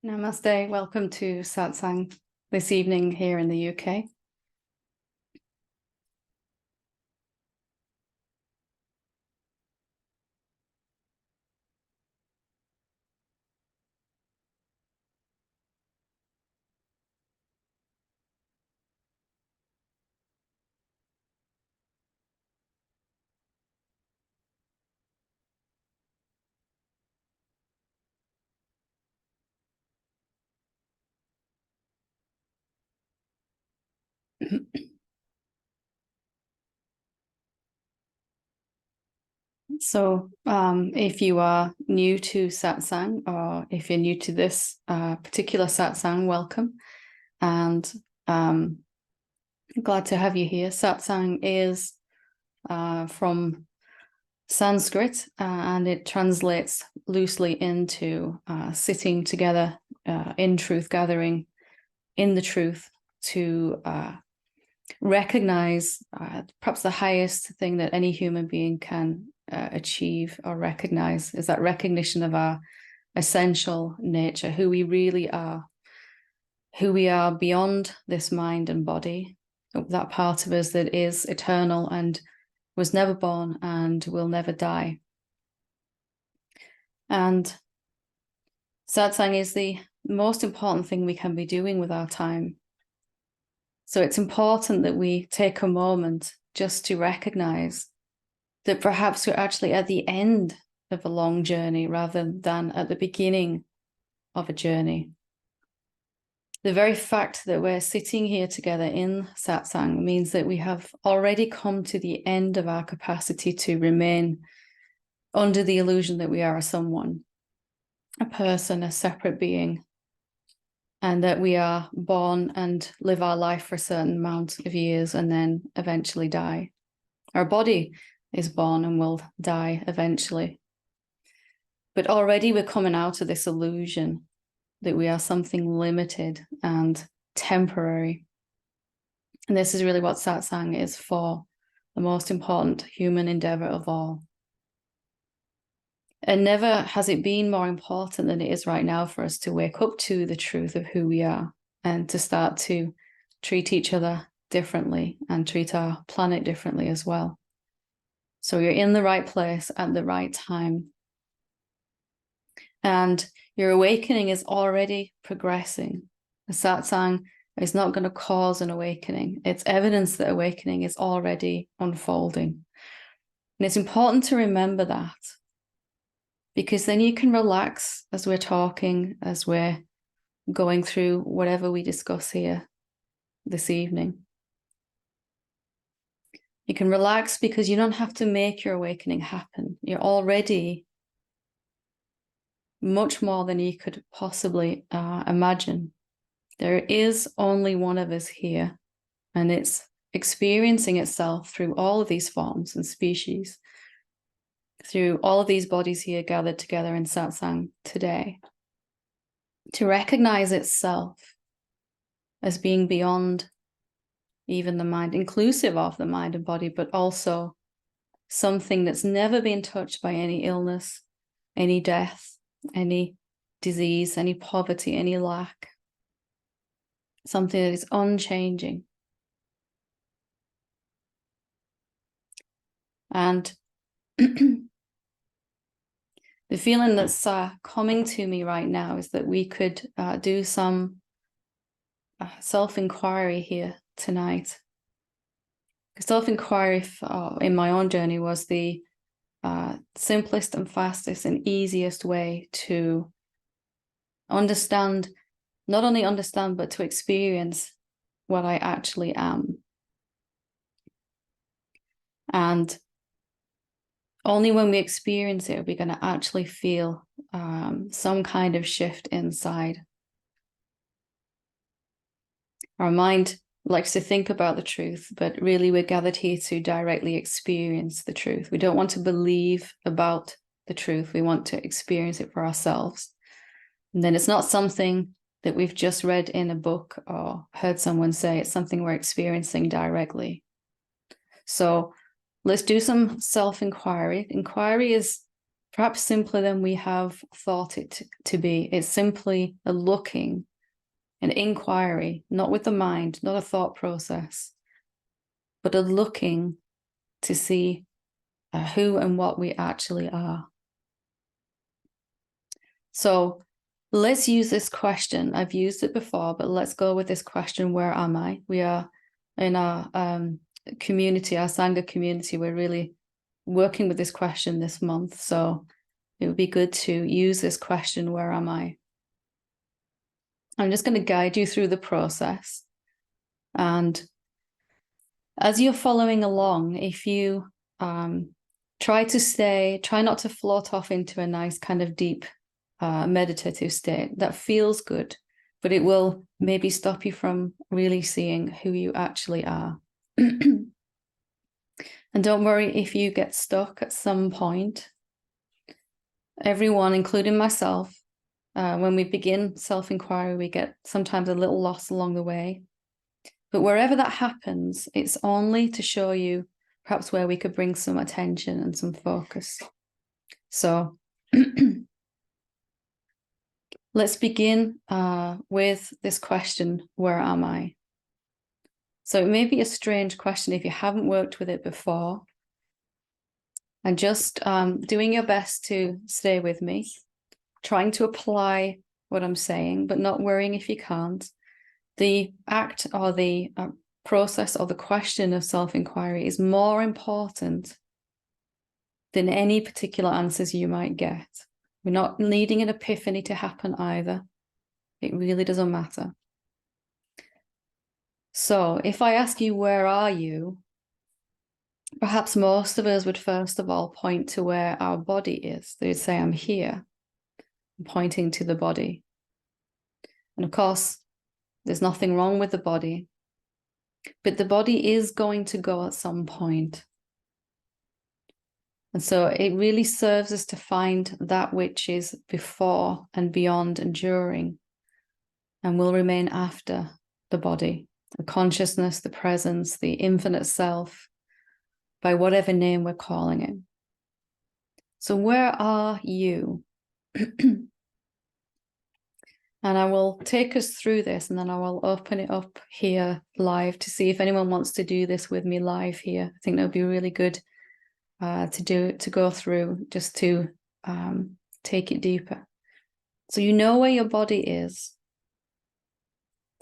Namaste. Welcome to Satsang this evening here in the UK. So if you are new to Satsang, or if you're new to this particular Satsang, welcome. And glad to have you here. Satsang is from Sanskrit, and it translates loosely into sitting together in truth, gathering in the truth to recognize perhaps the highest thing that any human being can achieve or recognize is that recognition of our essential nature, who we really are, who we are beyond this mind and body, that part of us that is eternal and was never born and will never die. And satsang is the most important thing we can be doing with our time. So it's important that we take a moment just to recognize that perhaps we're actually at the end of a long journey rather than at the beginning of a journey. The very fact that we're sitting here together in satsang means that we have already come to the end of our capacity to remain under the illusion that we are a someone, a person, a separate being, and that we are born and live our life for a certain amount of years and then eventually die. Our body is born and will die eventually. But already we're coming out of this illusion that we are something limited and temporary. And this is really what satsang is for, the most important human endeavor of all. And never has it been more important than it is right now for us to wake up to the truth of who we are and to start to treat each other differently and treat our planet differently as well. So you're in the right place at the right time. And your awakening is already progressing. The satsang is not going to cause an awakening. It's evidence that awakening is already unfolding. And it's important to remember that, because then you can relax as we're talking, as we're going through whatever we discuss here this evening. You can relax because you don't have to make your awakening happen. You're already much more than you could possibly imagine. There is only one of us here, and it's experiencing itself through all of these forms and species, through all of these bodies here gathered together in satsang today, to recognize itself as being beyond even the mind, inclusive of the mind and body, but also something that's never been touched by any illness, any death, any disease, any poverty, any lack. Something that is unchanging. And the feeling that's coming to me right now is that we could do some self-inquiry here tonight. Self-inquiry in my own journey was the simplest and fastest and easiest way to understand, not only understand, but to experience what I actually am. And only when we experience it are we going to actually feel some kind of shift inside. Our mind likes to think about the truth, but really we're gathered here to directly experience the truth. We don't want to believe about the truth. We want to experience it for ourselves. And then it's not something that we've just read in a book or heard someone say. It's something we're experiencing directly. So let's do some self-inquiry. Inquiry is perhaps simpler than we have thought it to be. It's simply a looking, an inquiry, not with the mind, not a thought process, but a looking to see who and what we actually are. So let's use this question. I've used it before, but let's go with this question, where am I? We are in our community, our Sangha community, we're really working with this question this month. So it would be good to use this question, where am I? I'm just going to guide you through the process. And as you're following along, if you try not to float off into a nice kind of deep meditative state that feels good, but it will maybe stop you from really seeing who you actually are. And don't worry if you get stuck at some point. Everyone, including myself, when we begin self-inquiry, we get sometimes a little lost along the way. But wherever that happens, it's only to show you perhaps where we could bring some attention and some focus. So let's begin with this question, where am I? So it may be a strange question if you haven't worked with it before. And just doing your best to stay with me, trying to apply what I'm saying, but not worrying if you can't. The act or the process or the question of self-inquiry is more important than any particular answers you might get. We're not needing an epiphany to happen either. It really doesn't matter. So if I ask you, where are you? Perhaps most of us would first of all point to where our body is. They'd say, I'm here, I'm pointing to the body. And of course, there's nothing wrong with the body, but the body is going to go at some point. And so it really serves us to find that which is before and beyond and during, and will remain after the body, the consciousness, the presence, the infinite self, by whatever name we're calling it. So where are you? And I will take us through this, and then I will open it up here live to see if anyone wants to do this with me live here. I think that would be really good to go through, just to take it deeper. So you know where your body is,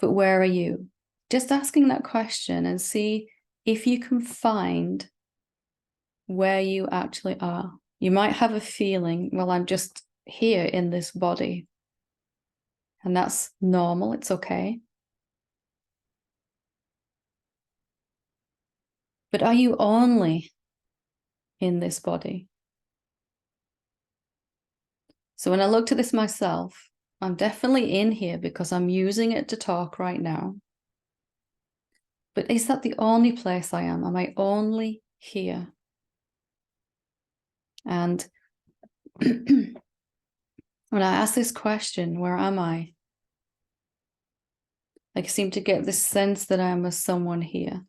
but where are you? Just asking that question and see if you can find where you actually are. You might have a feeling, well, I'm just here in this body. And that's normal, it's okay. But are you only in this body? So when I looked at this myself, I'm definitely in here because I'm using it to talk right now. But is that the only place I am? Am I only here? And when I ask this question, where am I seem to get this sense that I am a someone here.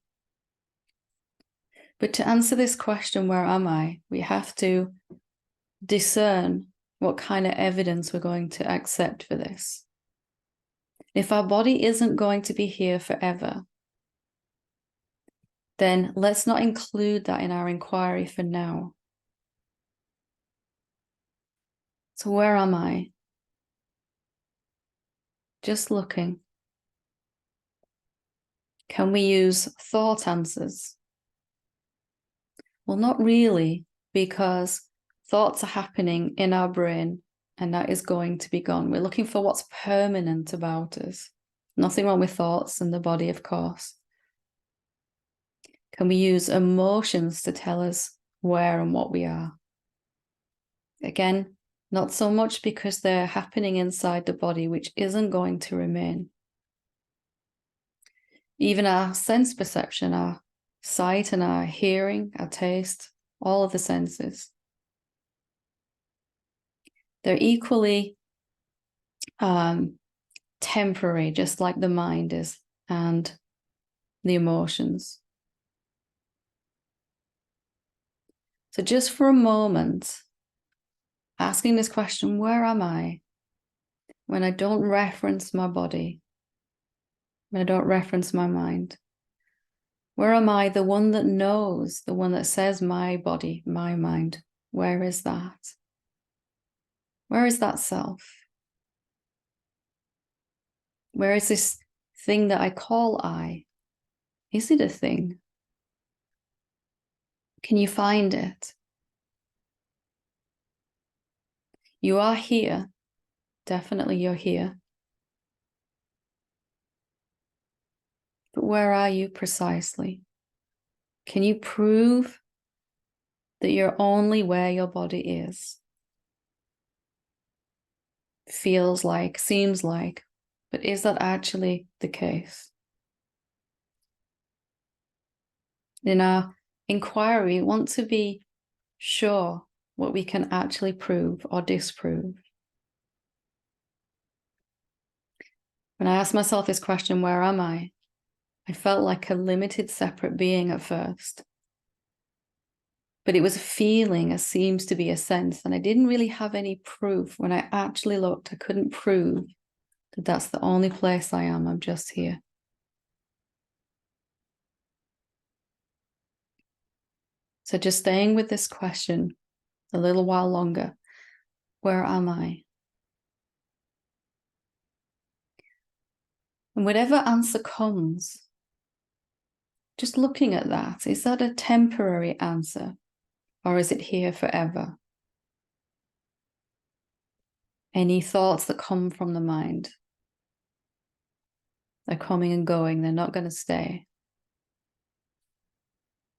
But to answer this question, where am I, we have to discern what kind of evidence we're going to accept for this. If our body isn't going to be here forever, then let's not include that in our inquiry for now. So where am I? Just looking. Can we use thought answers? Well, not really, because thoughts are happening in our brain and that is going to be gone. We're looking for what's permanent about us. Nothing wrong with thoughts and the body, of course. Can we use emotions to tell us where and what we are? Again, not so much because they're happening inside the body, which isn't going to remain. Even our sense perception, our sight and our hearing, our taste, all of the senses, they're equally temporary, just like the mind is, and the emotions. So just for a moment, asking this question, where am I? When I don't reference my body, when I don't reference my mind. Where am I, the one that knows, the one that says my body, my mind? Where is that? Where is that self? Where is this thing that I call I? Is it a thing? Can you find it? You are here. Definitely you're here. But where are you precisely? Can you prove that you're only where your body is? Feels like, seems like, but is that actually the case? In our inquiry, we want to be sure what we can actually prove or disprove. When I asked myself this question, where am I? I felt like a limited, separate being at first. But it was a feeling, it seems to be a sense, and I didn't really have any proof. When I actually looked, I couldn't prove that that's the only place I am. I'm just here. So just staying with this question a little while longer. Where am I? And whatever answer comes, just looking at that, is that a temporary answer or is it here forever? Any thoughts that come from the mind, they're coming and going, they're not going to stay.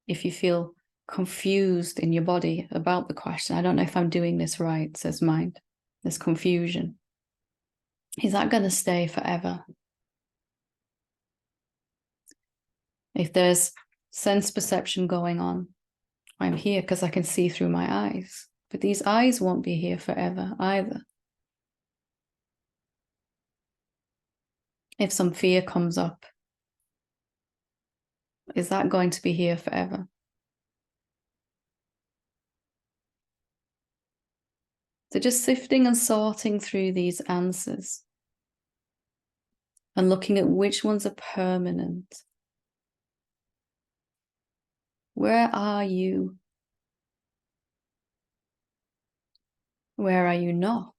If you feel confused in your body about the question, I don't know if I'm doing this right, says mind, there's confusion. Is that going to stay forever? If there's sense perception going on, I'm here because I can see through my eyes. But these eyes won't be here forever either. If some fear comes up, is that going to be here forever? So just sifting and sorting through these answers and looking at which ones are permanent. Where are you? Where are you not?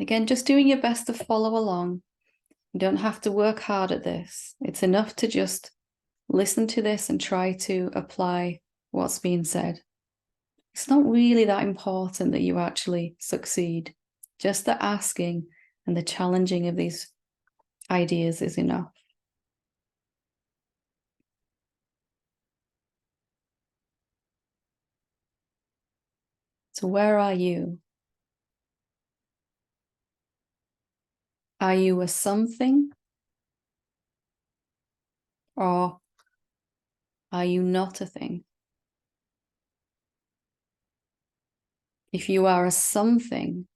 Again, just doing your best to follow along. You don't have to work hard at this. It's enough to just listen to this and try to apply what's being said. It's not really that important that you actually succeed. Just the asking and the challenging of these ideas is enough. So where are you? Are you a something? Or are you not a thing? If you are a something,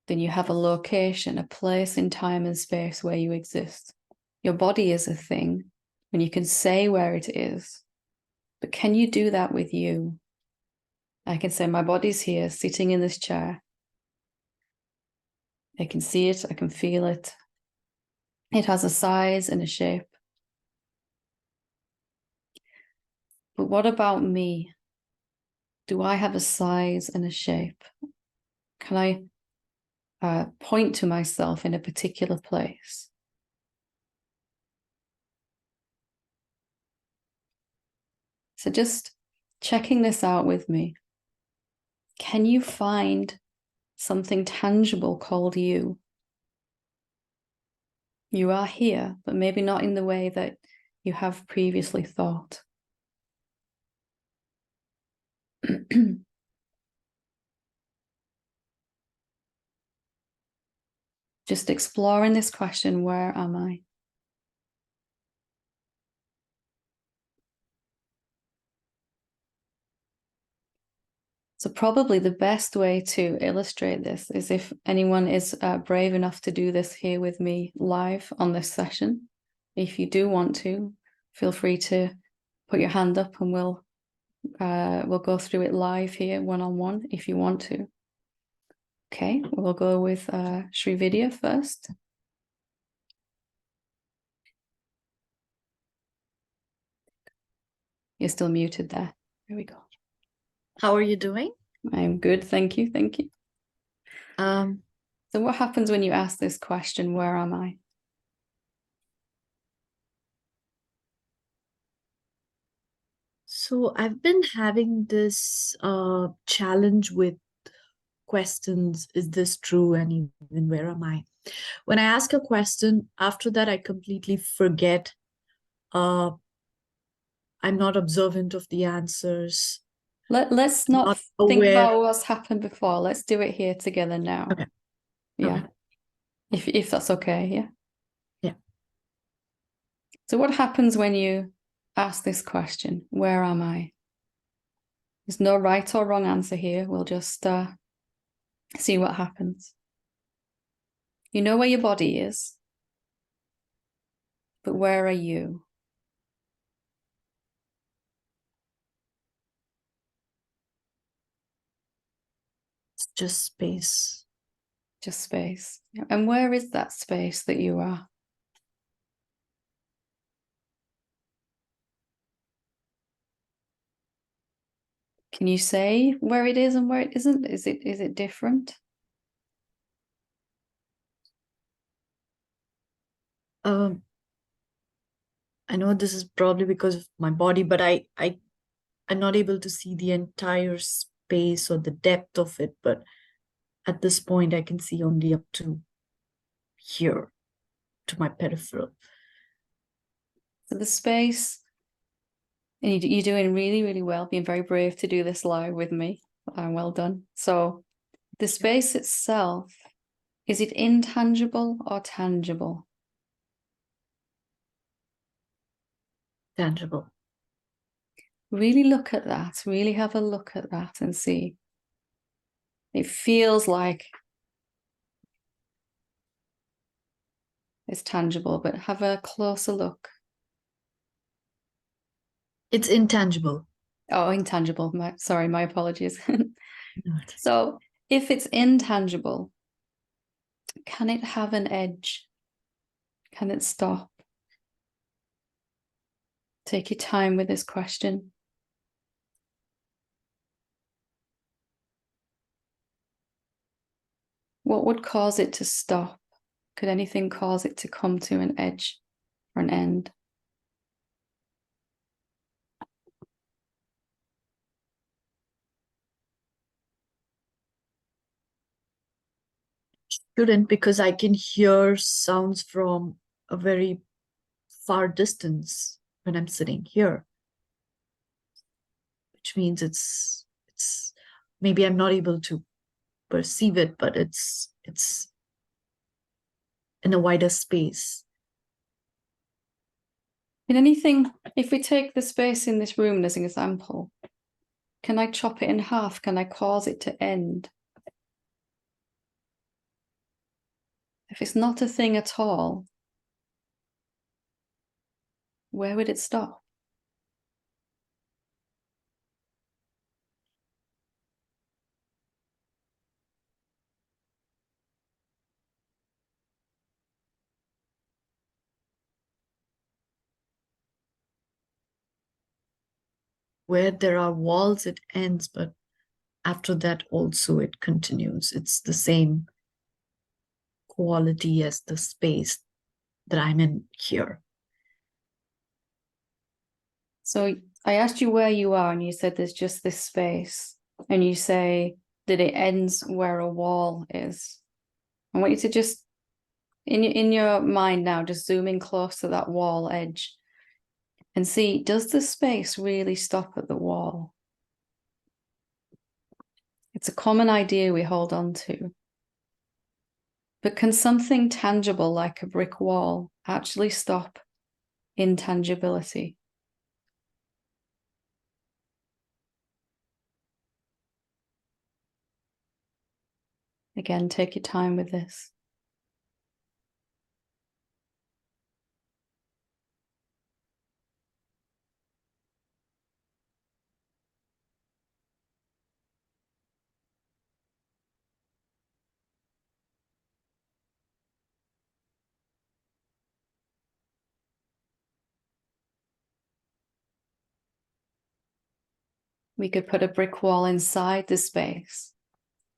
then you have a location, a place in time and space where you exist. Your body is a thing, and you can say where it is. But can you do that with you? I can say my body's here, sitting in this chair. I can see it, I can feel it. It has a size and a shape. But what about me? Do I have a size and a shape? Can I point to myself in a particular place? So just checking this out with me. Can you find something tangible called you? You are here, but maybe not in the way that you have previously thought. Just exploring this question, where am I? So probably the best way to illustrate this is if anyone is brave enough to do this here with me live on this session. If you do want to, feel free to put your hand up and we'll go through it live here, one-on-one, if you want to. Okay, we'll go with Sri Vidya first. You're still muted there. There we go. How are you doing? I'm good, thank you, thank you. So what happens when you ask this question, where am I? So I've been having this challenge with questions. Is this true? And even where am I? When I ask a question, after that, I completely forget. I'm not observant of the answers. Let's not think about what's happened before. Let's do it here together now. Okay. Yeah. Okay. If that's okay, yeah. Yeah. So what happens when you ask this question, where am I? There's no right or wrong answer here. We'll just see what happens. You know where your body is, but where are you? It's just space. Just space. And where is that space that you are? Can you say where it is and where it isn't? Is it different? I know this is probably because of my body, but I'm not able to see the entire space or the depth of it. But at this point, I can see only up to here, to my peripheral. So the space, and you're doing really, really well, being very brave to do this live with me. Well done. So the space itself, is it intangible or tangible? Tangible. Really look at that. Really have a look at that and see. It feels like it's tangible, but have a closer look. It's intangible. Oh, intangible. Sorry, my apologies. So if it's intangible, can it have an edge? Can it stop? Take your time with this question. What would cause it to stop? Could anything cause it to come to an edge or an end? Shouldn't, because I can hear sounds from a very far distance when I'm sitting here, which means it's maybe I'm not able to perceive it, but it's in a wider space. In anything, if we take the space in this room as an example, can I chop it in half? Can I cause it to end? If it's not a thing at all, where would it stop? Where there are walls, it ends, but after that also it continues. It's the same quality as the space that I'm in here. So I asked you where you are, and you said there's just this space, and you say that it ends where a wall is. I want you to just, in your mind now, just zoom in close to that wall edge and see, does the space really stop at the wall? It's a common idea we hold on to. But can something tangible like a brick wall actually stop intangibility? Again, take your time with this. We could put a brick wall inside the space.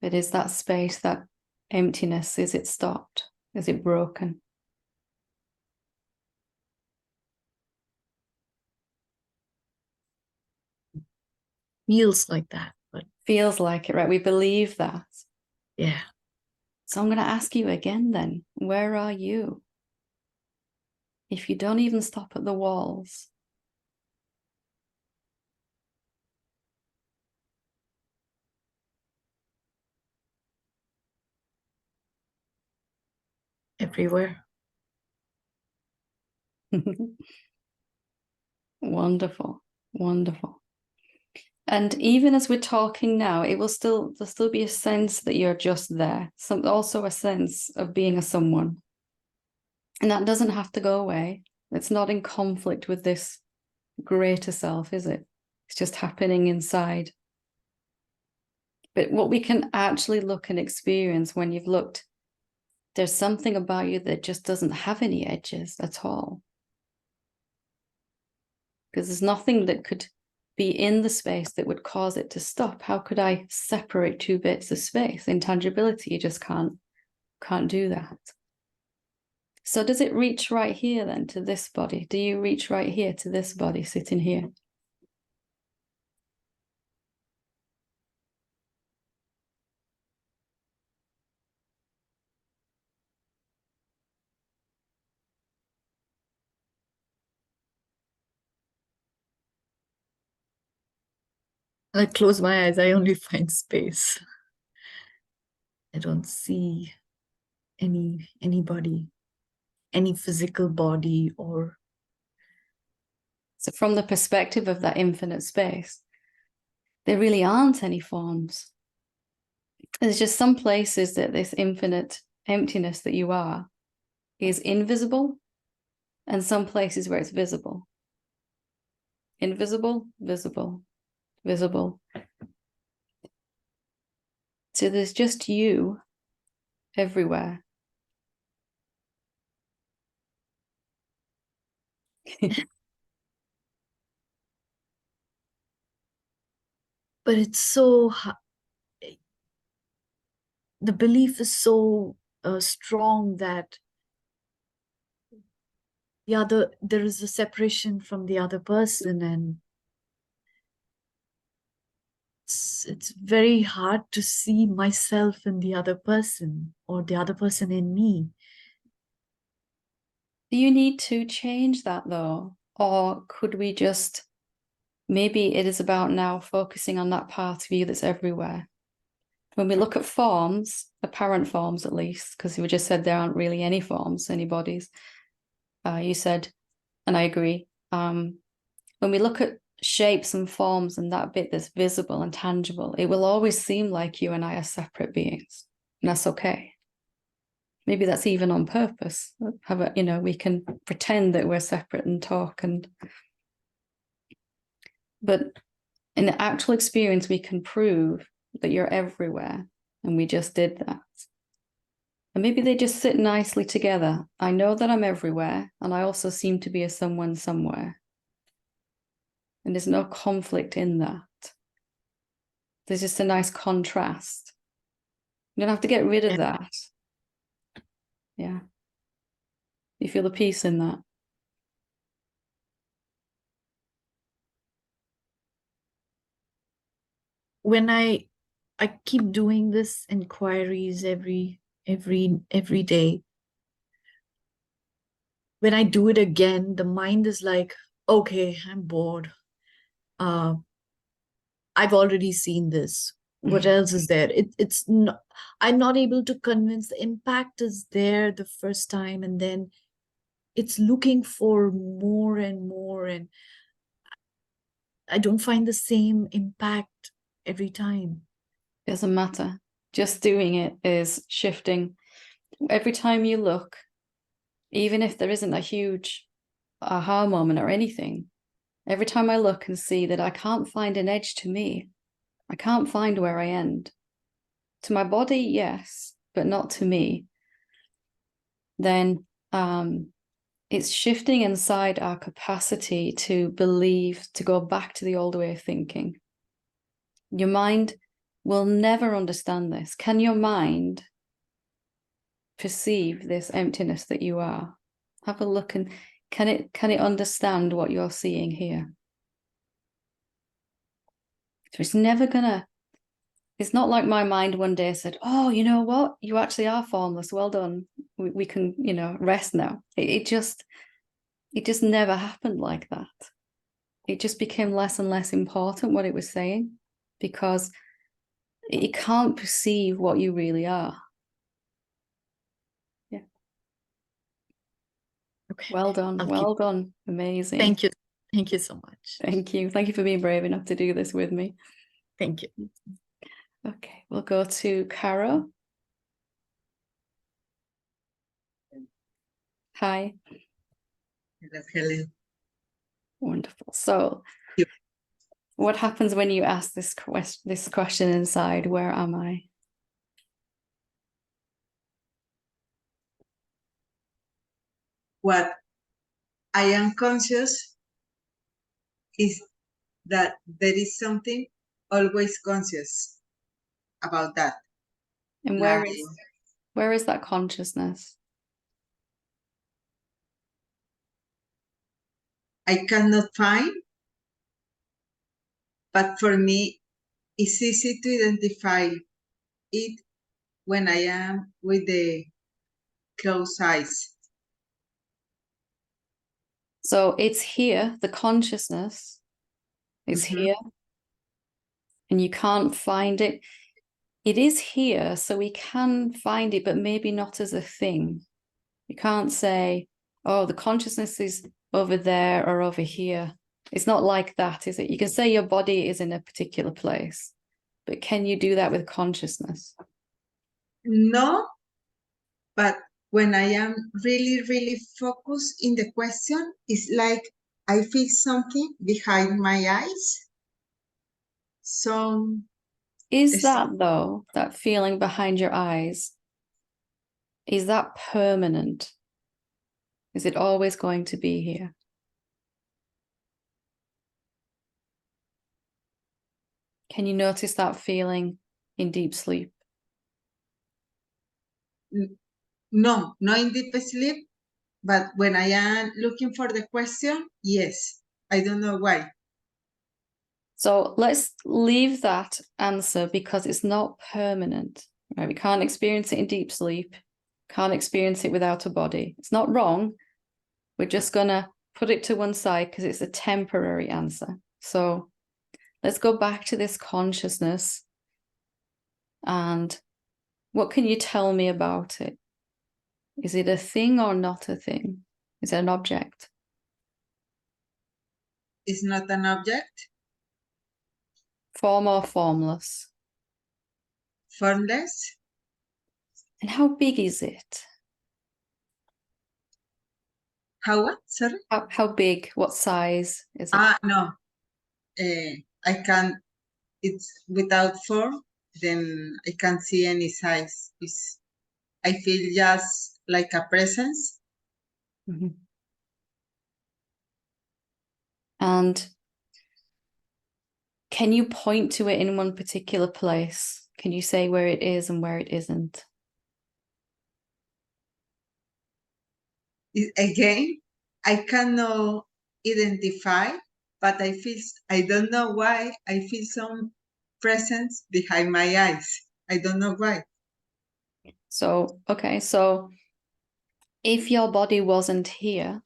But is that space, that emptiness, is it stopped? Is it broken? Feels like that, but Feels like it, right? We believe that. yeah. So I'm going to ask you again then, where are you? If you don't even stop at the walls, Everywhere. wonderful, wonderful. And even as we're talking now, there'll still be a sense that you're just there. Also a sense of being a someone. And that doesn't have to go away. It's not in conflict with this greater self, is it? It's just happening inside. But what we can actually look and experience when you've looked, there's something about you that just doesn't have any edges at all. Because there's nothing that could be in the space that would cause it to stop. How could I separate two bits of space? Intangibility, you just can't do that. So does it reach right here then to this body? Do you reach right here to this body sitting here? I close my eyes, I only find space. I don't see anybody, any physical body or So from the perspective of that infinite space, there really aren't any forms. There's just some places that this infinite emptiness that you are is invisible, and some places where it's visible. Invisible, visible, visible. So there's just you everywhere. but it's so the belief is so strong that there is a separation from the other person, and it's very hard to see myself in the other person or the other person in me. Do you need to change that though? Or could we just, maybe it is about now focusing on that part of you that's everywhere. When we look at forms, apparent forms at least, because you just said there aren't really any forms, any bodies. You said, and I agree, when we look at shapes and forms and that bit that's visible and tangible, it will always seem like you and I are separate beings. And that's okay. Maybe that's even on purpose. We can pretend that we're separate and talk, but in the actual experience, we can prove that you're everywhere. And we just did that. And maybe they just sit nicely together. I know that I'm everywhere, and I also seem to be a someone somewhere. And there's no conflict in that. There's just a nice contrast. You don't have to get rid of that. Yeah. You feel the peace in that. When I keep doing this inquiries every day, when I do it again, the mind is like, okay, I'm bored. I've already seen this. What else is there? It's not, I'm not able to convince. The impact is there the first time, and then it's looking for more and more, and I don't find the same impact every time. Doesn't matter. Just doing it is shifting. Every time you look, even if there isn't a huge aha moment or anything, every time I look and see that I can't find an edge to me, I can't find where I end. To my body, yes, but not to me. Then it's shifting inside our capacity to believe, to go back to the old way of thinking. Your mind will never understand this. Can your mind perceive this emptiness that you are? Have a look, and can it understand what you're seeing here? So it's never gonna, it's not like my mind one day said, oh, you know what? You actually are formless. Well done. We can, rest now. It just never happened like that. It just became less and less important what it was saying, because it can't perceive what you really are. Yeah. Okay. Well done. Well done. Amazing. Thank you. Thank you so much. Thank you. Thank you for being brave enough to do this with me. Thank you. Okay, we'll go to Caro. Hi. Hello, Helen. Wonderful. So Yep. what happens when you ask this question inside, where am I? What I am conscious is that there is something always conscious about that. And Like, where is that consciousness? I cannot find, but for me, it's easy to identify it when I am with the closed eyes. So it's here, the consciousness is here, and you can't find it. It is here, so we can find it, but maybe not as a thing. You can't say, oh, the consciousness is over there or over here. It's not like that, is it? You can say your body is in a particular place, but can you do that with consciousness? No, but when I am really, really focused in the question, it's like I feel something behind my eyes. So Is that, though, that feeling behind your eyes, is that permanent? Is it always going to be here? Can you notice that feeling in deep sleep? no, not in deep sleep, but when I am looking for the question, yes. I don't know why. So let's leave that answer because it's not permanent, right? We can't experience it in deep sleep, can't experience it without a body. It's not wrong. We're just going to put it to one side because it's a temporary answer. So let's go back to this consciousness. And what can you tell me about it? Is it a thing or not a thing? Is it an object? It's not an object. Form or formless? Formless. And how big is it? How what? Sorry? How big? What size is it? No. I can't. It's without form. Then I can't see any size. I feel just like a presence. Mm-hmm. And can you point to it in one particular place? Can you say where it is and where it isn't? Again, I cannot identify, but I don't know why, I feel some presence behind my eyes. I don't know why. So, okay, so if your body wasn't here,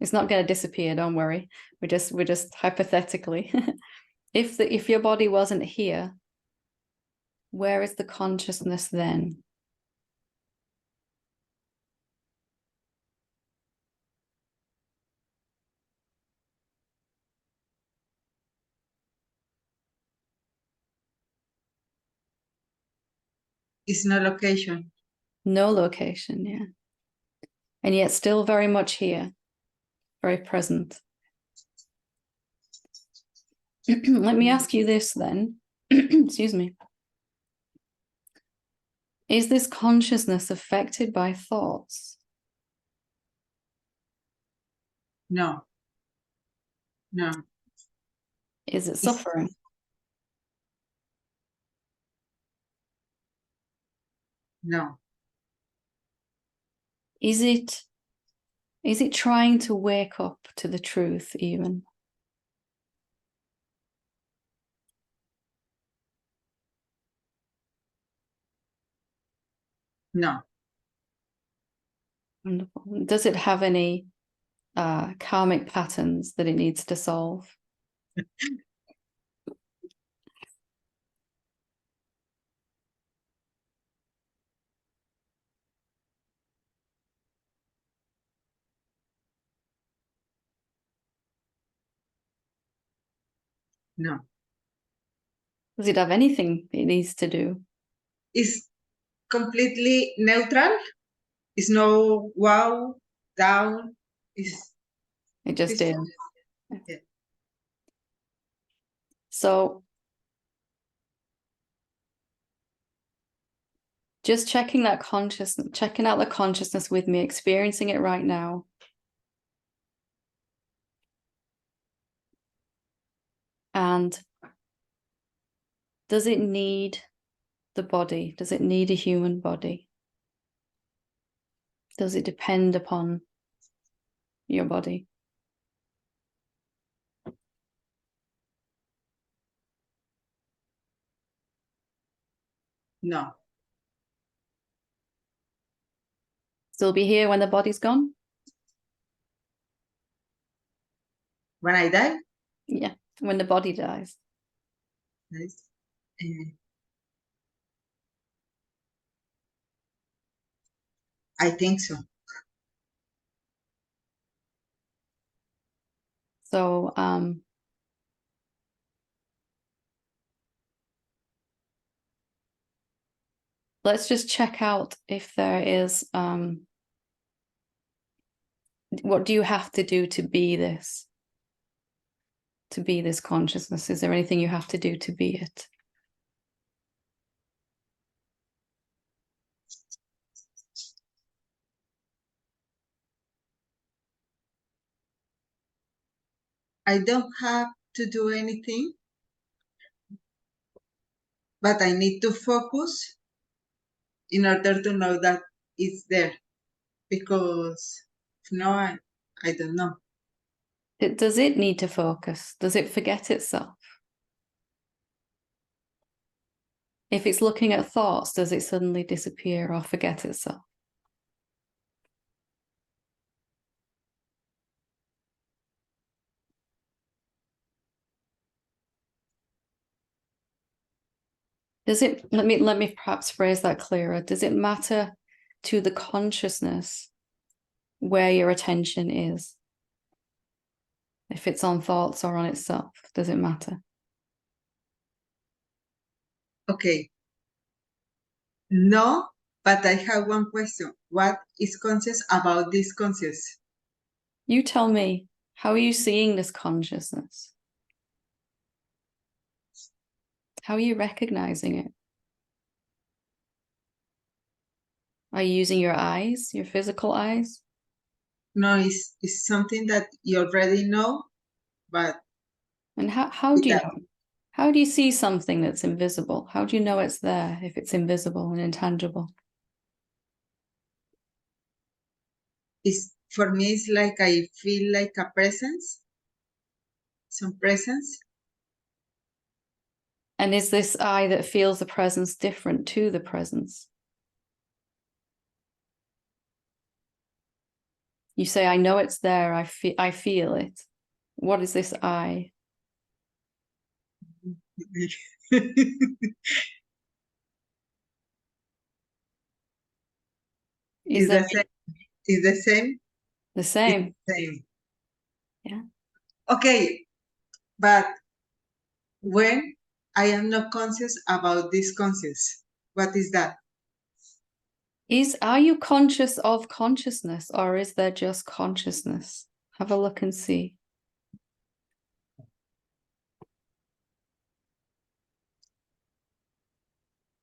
it's not going to disappear, don't worry. We're just hypothetically. If your body wasn't here, where is the consciousness then? It's no location. No location, yeah. And yet still very much here, very present. Let me ask you this then. Excuse me. Is this consciousness affected by thoughts? No. Is it suffering? No. Is it trying to wake up to the truth even? No. Wonderful. Does it have any karmic patterns that it needs to solve? No. Does it have anything it needs to do? It's completely neutral. It's no wow, down. It's It just is. Yeah. So just checking out the consciousness with me, experiencing it right now. And does it need the body? Does it need a human body? Does it depend upon your body? No. Still be here when the body's gone? When I die? Yeah, when the body dies. Yes. I think so. So let's just check out if there is what do you have to do to be this? To be this consciousness? Is there anything you have to do to be it? I don't have to do anything, but I need to focus in order to know that it's there. Because if no, I don't know. Does it need to focus? Does it forget itself? If it's looking at thoughts, does it suddenly disappear or forget itself? Does it, let me perhaps phrase that clearer. Does it matter to the consciousness where your attention is? If it's on thoughts or on itself, does it matter? Okay. No, but I have one question. What is conscious about this conscious? You tell me, how are you seeing this consciousness? How are you recognizing it? Are you using your eyes, your physical eyes? No, it's something that you already know, but And how do you know? How do you see something that's invisible? How do you know it's there if it's invisible and intangible? it's for me it's like I feel like a presence, some presence. And is this I that feels the presence different to the presence? You say, I know it's there, I feel it. What is this I? Is the there same. It's the same. the same? Same. Yeah. Okay, but when I am not conscious about this conscious, what is that? Are you conscious of consciousness, or is there just consciousness? Have a look and see.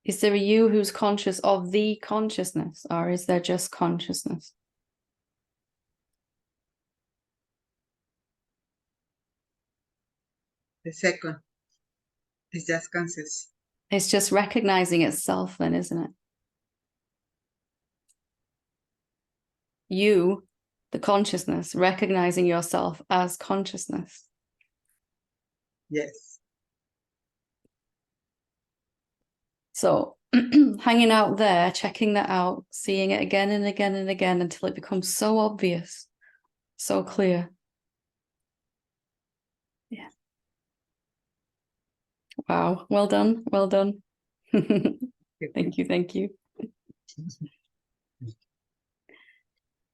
Is there a you who's conscious of the consciousness, or is there just consciousness? The second is just conscious. It's just recognizing itself then, isn't it? you, the consciousness, recognizing yourself as consciousness. Yes. So hanging out there, checking that out, seeing it again and again and again until it becomes so obvious, so clear. Yeah. Wow. Well done. Well done. Thank you. Thank you.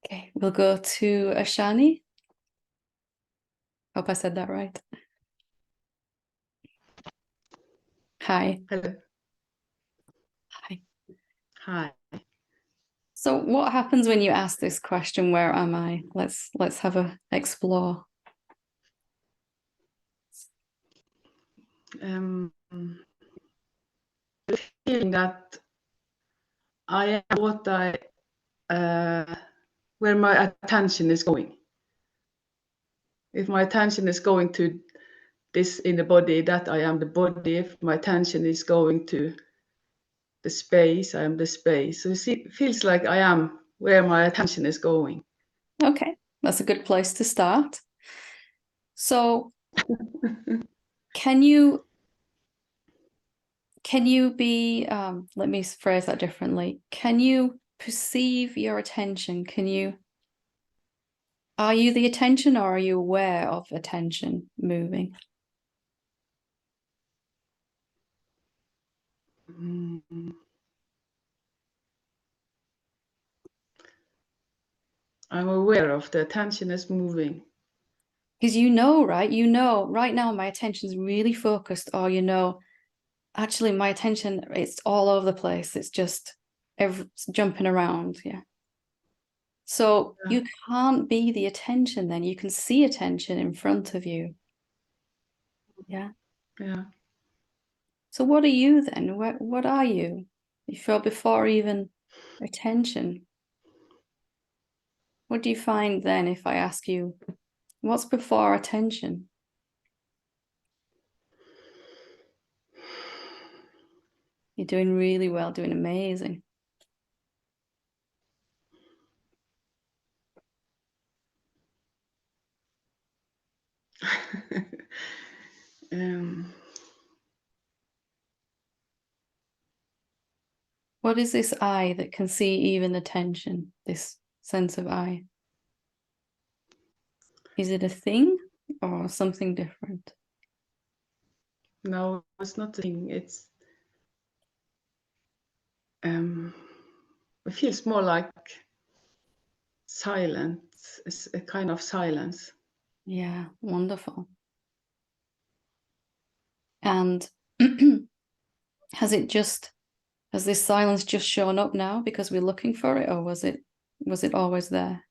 Okay, we'll go to Ashani. Hope I said that right. Hi. Hello. Hi. Hi. So what happens when you ask this question, where am I? Let's have a explore. Feeling that I am what where my attention is going. If my attention is going to this in the body, that I am the body. If my attention is going to the space, I am the space. So it feels like I am where my attention is going. Okay, that's a good place to start. So can you be, let me phrase that differently. Can you perceive your attention? Are you the attention, or are you aware of attention moving? I'm aware of the attention is moving. Because you know, right? You know, right now my attention is really focused, or you know, actually my attention, it's all over the place. It's just it's jumping around. Yeah. So Yeah. you can't be the attention then. You can see attention in front of you. Yeah. Yeah. So what are you then? What are you? You feel before even attention. What do you find then if I ask you, what's before attention? You're doing really well, doing amazing. What is this I that can see even attention, this sense of I? Is it a thing or something different? No, it's not a thing. It's it feels more like silence. It's a kind of silence. Yeah, wonderful. And has this silence just shown up now because we're looking for it, or was it always there?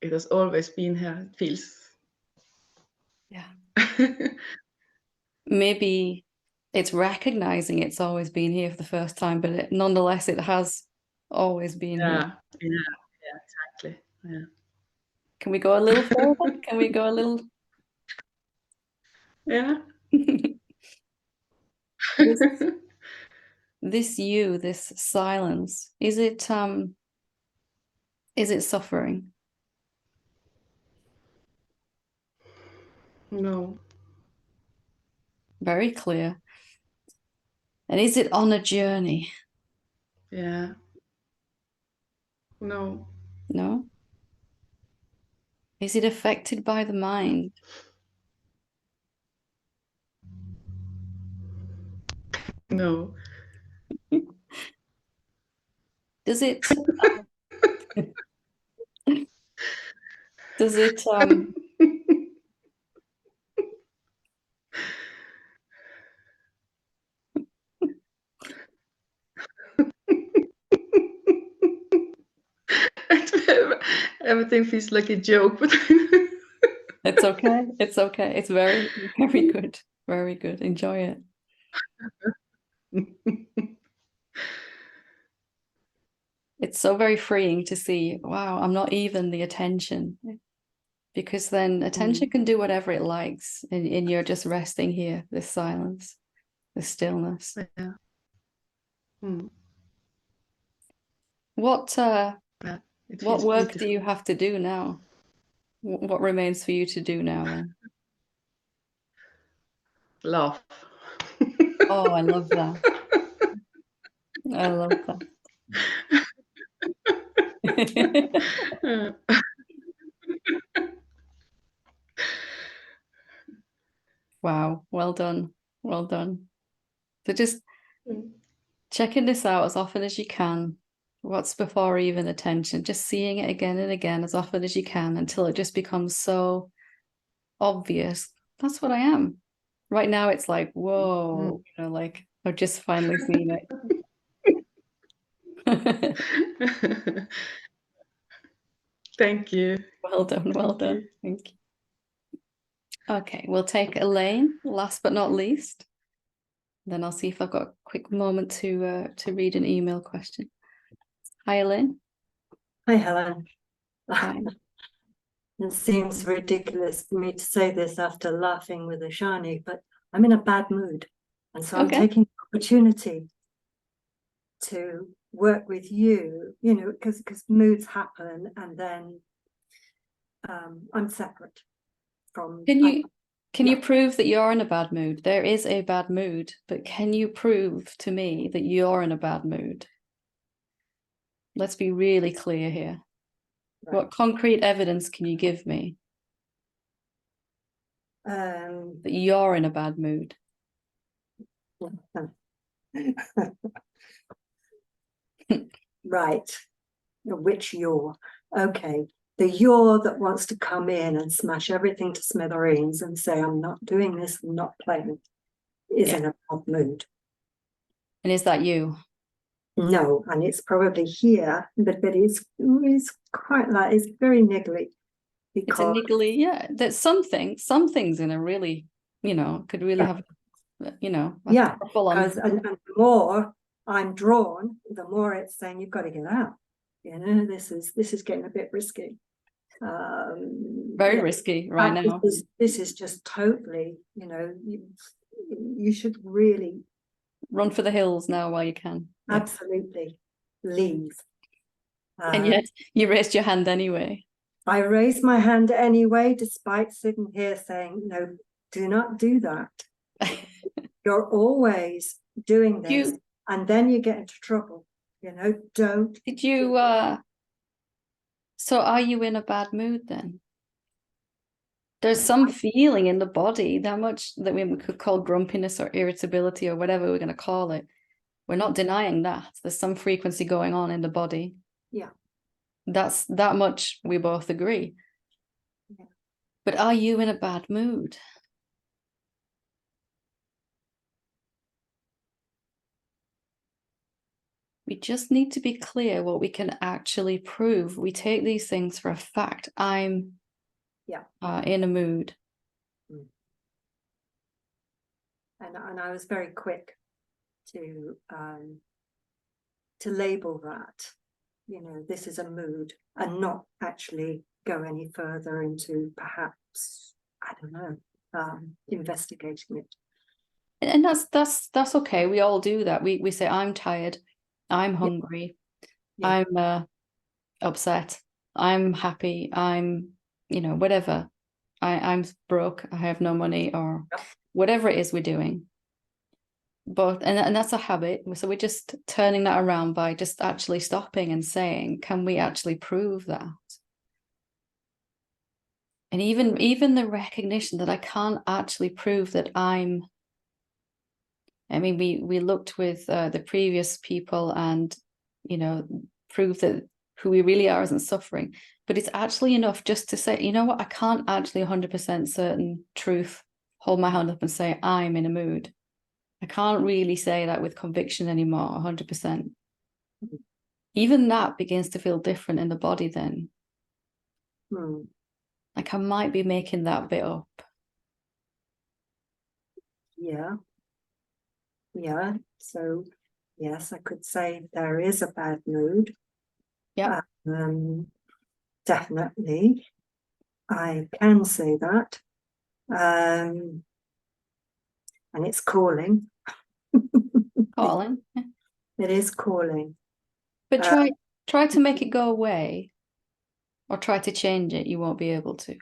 It has always been here. It feels. Yeah. Maybe it's recognizing it's always been here for the first time, but nonetheless, it has always been here. Yeah, exactly. Yeah. Can we go a little further? Can we go a little? Yeah. This you, this silence, is it suffering? No. Very clear. And is it on a journey? Yeah. No. No. Is it affected by the mind? No. Does it does it Everything feels like a joke, but it's okay. It's okay. It's very, very good. Very good. Enjoy it. It's so very freeing to see, wow, I'm not even the attention. Because then attention can do whatever it likes, and you're just resting here, this silence, this stillness. Yeah. Mm. What Yeah. It what feels work beautiful. do you have to do now? What remains for you to do now then? Laugh. Oh, I love that. I love that. Wow, well done. Well done. So just checking this out as often as you can. What's before even attention? Just seeing it again and again as often as you can until it just becomes so obvious. That's what I am. Right now it's like, whoa, you know, like I've just finally seen it. Thank you. Well done, well done. you. Thank you. Okay, we'll take Elaine, last but not least. Then I'll see if I've got a quick moment to read an email question. Hi, Elaine. Hi, Helen. Hi. It seems ridiculous for me to say this after laughing with Ashani, but I'm in a bad mood. And so I'm Okay. taking the opportunity to work with you, you know, because moods happen, and then I'm separate from. Can you prove that you're in a bad mood? There is a bad mood, but can you prove to me that you're in a bad mood? Let's be really clear here. Right. What concrete evidence can you give me Um, that you're in a bad mood? Right. Which you're? Okay. The you're that wants to come in and smash everything to smithereens and say, I'm not doing this, I'm not playing, is in a bad mood. And is that you? No, and it's probably here, but it's quite like, it's very niggly. It's a niggly, yeah. There's some things in a really, you know, could really have, you know, yeah, full on. because and the more I'm drawn, the more it's saying you've got to get out. You know, this is getting a bit risky. Very risky right now. This is just totally, you know, you should really run for the hills now while you can. Absolutely leave. And yet you raised your hand anyway. I raised my hand anyway, despite sitting here saying, no, do not do that. You're always doing this, and then you get into trouble. You know, don't. Did you, so are you in a bad mood then? There's some feeling in the body, that much that we could call grumpiness or irritability or whatever we're going to call it. We're not denying that. There's some frequency going on in the body. Yeah. That's that much we both agree. Yeah. But are you in a bad mood? We just need to be clear what we can actually prove. We take these things for a fact. I'm in a mood. And I was very quick to label that, you know, this is a mood, and not actually go any further into perhaps, I don't know, investigating it. And that's okay. We all do that. We say, I'm tired, I'm hungry, I'm upset, I'm happy, I'm, you know, whatever. I'm broke, I have no money, or whatever it is we're doing. But and that's a habit. So we're just turning that around by just actually stopping and saying, can we actually prove that? And even the recognition that I can't actually prove that I mean, we looked with the previous people and, you know, prove that who we really are isn't suffering. But it's actually enough just to say, you know what, I can't actually 100% certain truth hold my hand up and say I'm in a mood. I can't really say that with conviction anymore, 100%. Even that begins to feel different in the body then. Like I might be making that bit up. Yeah. Yeah. So, yes, I could say there is a bad mood. Yeah. Definitely. I can say that. And it's calling. Calling. It is calling. But try to make it go away, or try to change it. You won't be able to,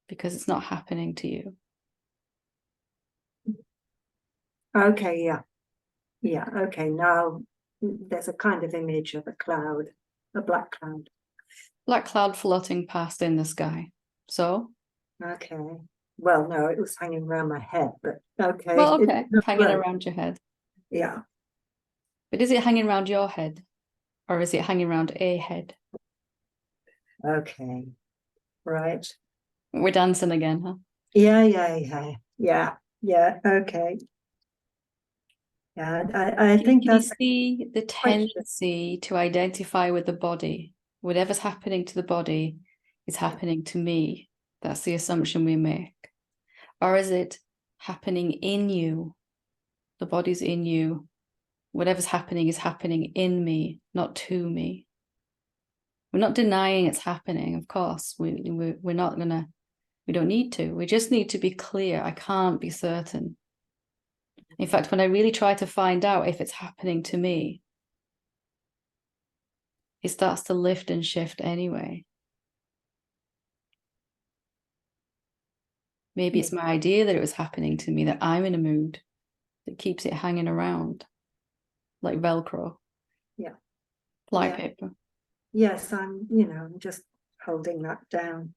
because it's not happening to you. Okay, yeah. Yeah, okay. Now there's a kind of image of a cloud, a black cloud. Black cloud floating past in the sky. So? Okay. Well, no, it was hanging around my head, but okay. Well, okay, It's hanging right. around your head. Yeah. But is it hanging around your head? Or is it hanging around a head? Okay. Right. We're dancing again, huh? Yeah. Okay. Yeah, I think Can that's you see the tendency to identify with the body? Whatever's happening to the body is happening to me. That's the assumption we make. Or is it happening in you? The body's in you. Whatever's happening is happening in me, not to me. We're not denying it's happening, of course. We're not gonna, we don't need to. We just need to be clear. I can't be certain. In fact, when I really try to find out if it's happening to me, it starts to lift and shift anyway. Maybe it's my idea that it was happening to me, that I'm in a mood that keeps it hanging around like Velcro. Yeah. Flypaper. Yes, I'm just holding that down.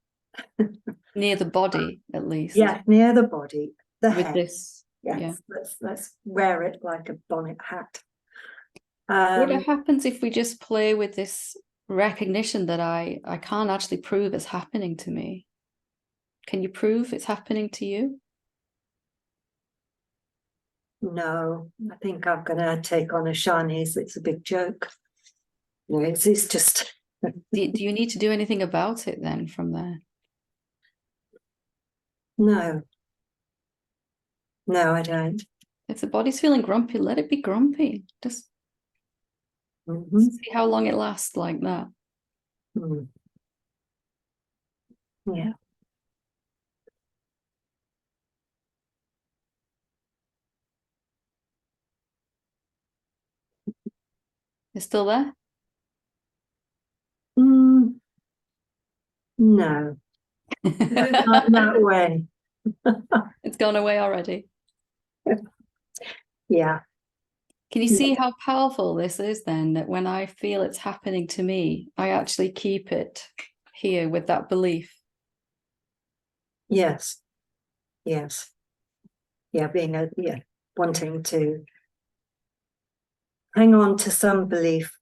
Near the body, at least. Yeah, near the body, the With head. this. Yes, Yeah. let's wear it like a bonnet hat. What happens if we just play with this recognition that I can't actually prove it's happening to me? Can you prove it's happening to you? No, I think I'm going to take on a Shani's. It's a big joke. No, it's just. Do you need to do anything about it then from there? No, I don't. If the body's feeling grumpy, let it be grumpy. Just see how long it lasts like that. Yeah. It's still there? No. Not that way. It's gone away already. Yeah. Can you see how powerful this is then? That when I feel it's happening to me, I actually keep it here with that belief. Yes. Yeah, wanting to hang on to some belief.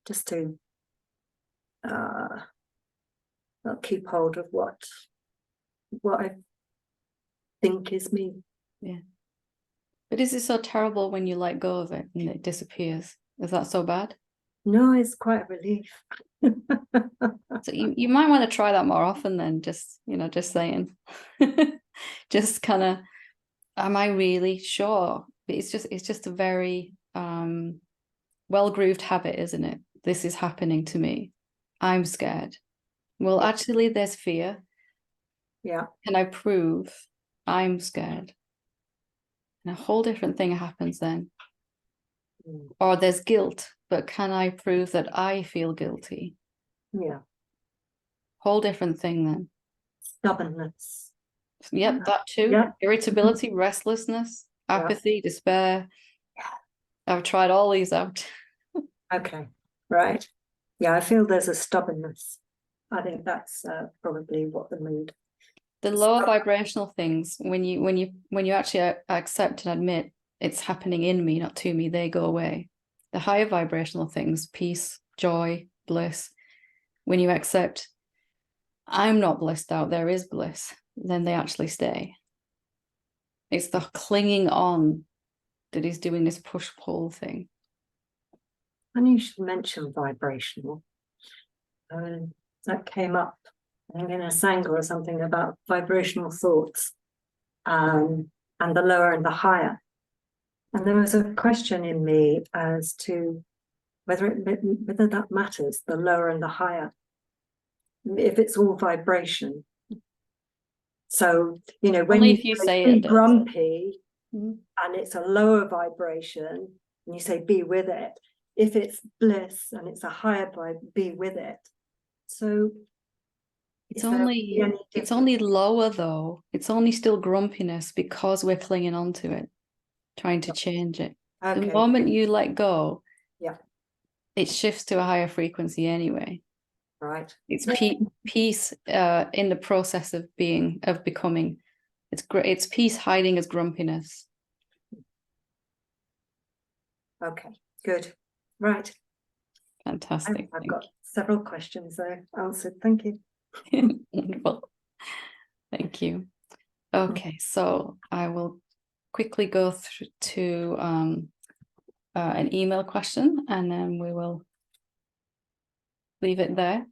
Just to keep hold of what I think is me. Yeah. But is it so terrible when you let go of it and it disappears? Is that so bad? No, it's quite a relief. So you might want to try that more often then, just saying. Just kind of, am I really sure? It's just a very well-grooved habit, isn't it? This is happening to me. I'm scared. Well, actually, there's fear. Yeah. Can I prove I'm scared? And a whole different thing happens then. Or there's guilt, but can I prove that I feel guilty? Yeah. Whole different thing then. Stubbornness. Yep, that too. Yeah. Irritability, restlessness, apathy, despair. I've tried all these out. Okay, right. Yeah, I feel there's a stubbornness. I think that's probably what the mood. The lower vibrational things, when you actually accept and admit it's happening in me, not to me, they go away. The higher vibrational things, peace, joy, bliss, when you accept I'm not blissed out, there is bliss, then they actually stay. It's the clinging on that is doing this push-pull thing. And you should mention vibrational. That came up, I think, in a Sangha or something about vibrational thoughts, and the lower and the higher. And there was a question in me as to whether that matters, the lower and the higher, if it's all vibration. So, you know, when Only you if you say say be it does. grumpy Mhm. and it's a lower vibration, and you say be with it. If it's bliss and it's a higher vibe, be with it. So It's is there only any it's difference? only lower though. It's only still grumpiness because we're clinging on to it, trying to change it. The Okay, moment you let go, yeah, it shifts to a higher frequency anyway. right. It's peace in the process of becoming. It's peace hiding as grumpiness. Okay, good. Right. Fantastic. I've got several questions there answered. Thank you. Wonderful. Thank you. Okay, so I will quickly go through to an email question, and then we will leave it there.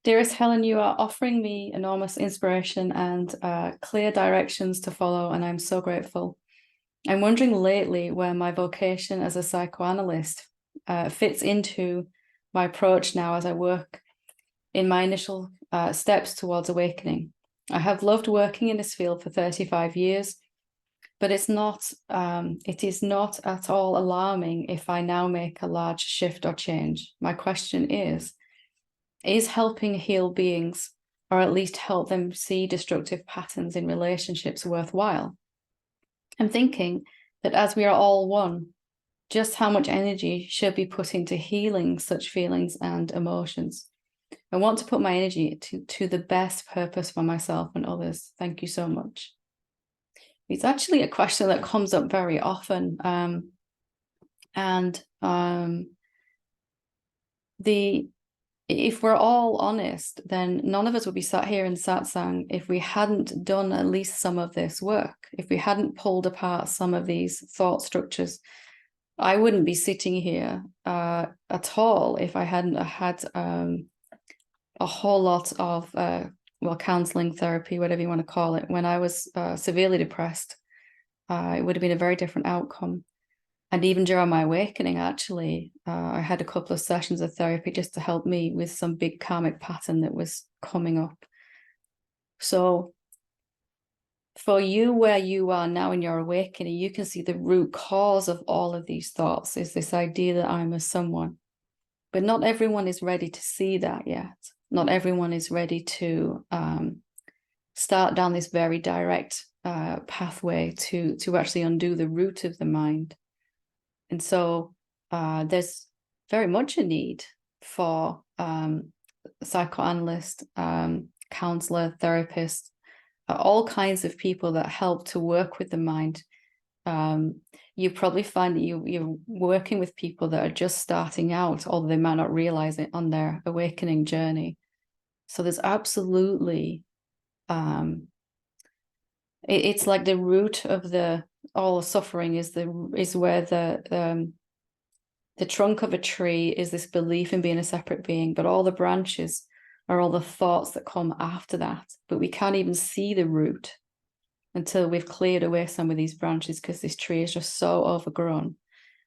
Dearest Helen, you are offering me enormous inspiration and clear directions to follow, and I'm so grateful. I'm wondering lately where my vocation as a psychoanalyst fits into my approach now as I work in my initial steps towards awakening. I have loved working in this field for 35 years, but it is not at all alarming if I now make a large shift or change. My question is helping heal beings, or at least help them see destructive patterns in relationships, worthwhile? I'm thinking that as we are all one, just how much energy should be put into healing such feelings and emotions. I want to put my energy to the best purpose for myself and others. Thank you so much. It's actually a question that comes up very often. If we're all honest, then none of us would be sat here in satsang if we hadn't done at least some of this work, if we hadn't pulled apart some of these thought structures. I wouldn't be sitting here at all if I hadn't had a whole lot of counseling, therapy, whatever you want to call it. When I was severely depressed, it would have been a very different outcome. And even during my awakening, actually, I had a couple of sessions of therapy just to help me with some big karmic pattern that was coming up. So for you, where you are now in your awakening, you can see the root cause of all of these thoughts is this idea that I'm a someone. But not everyone is ready to see that yet. Not everyone is ready to start down this very direct pathway to actually undo the root of the mind. And so there's very much a need for psychoanalyst, counselor, therapist, all kinds of people that help to work with the mind. You probably find that you're working with people that are just starting out, although they might not realize it, on their awakening journey. So there's absolutely, it's like the root of all suffering is where the trunk of a tree is this belief in being a separate being, but all the branches are all the thoughts that come after that. But we can't even see the root until we've cleared away some of these branches, because this tree is just so overgrown.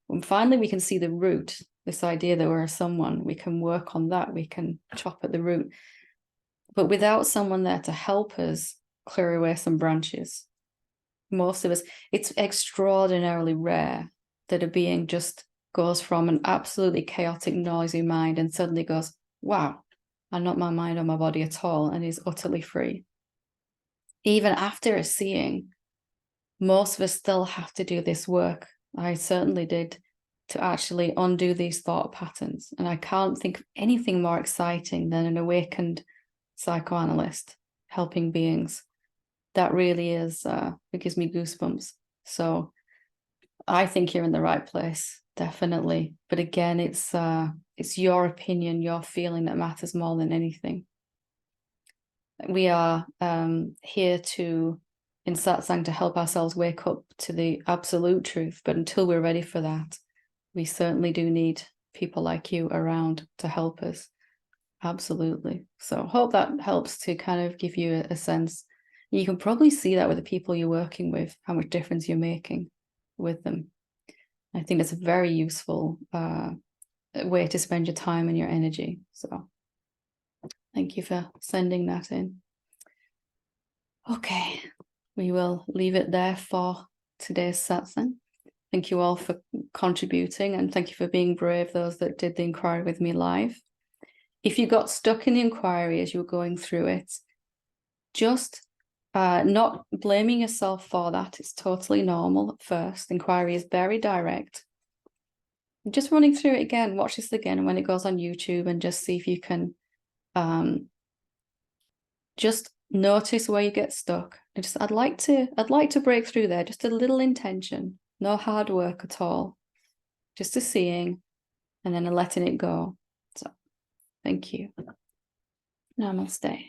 When finally we can see the root, this idea that we're someone, we can work on that, we can chop at the root. But without someone there to help us clear away some branches, most of us, it's extraordinarily rare that a being just goes from an absolutely chaotic, noisy mind and suddenly goes, wow, I'm not my mind or my body at all, and is utterly free. Even after a seeing, most of us still have to do this work. I certainly did, to actually undo these thought patterns. And I can't think of anything more exciting than an awakened psychoanalyst helping beings. That really is, it gives me goosebumps. So I think you're in the right place, definitely. But again, it's your opinion, your feeling that matters more than anything. We are here in satsang to help ourselves wake up to the absolute truth. But until we're ready for that, we certainly do need people like you around to help us. Absolutely. So hope that helps to kind of give you a sense. You can probably see that with the people you're working with, how much difference you're making with them. I think that's a very useful way to spend your time and your energy. So thank you for sending that in. Okay, we will leave it there for today's satsang. Thank you all for contributing, and thank you for being brave, those that did the inquiry with me live. If you got stuck in the inquiry as you were going through it, just not blaming yourself for that. It's totally normal at first. The inquiry is very direct. Just running through it again, watch this again when it goes on YouTube, and just see if you can just notice where you get stuck. I'd like to break through there. Just a little intention, no hard work at all. Just a seeing and then a letting it go. So thank you. Namaste.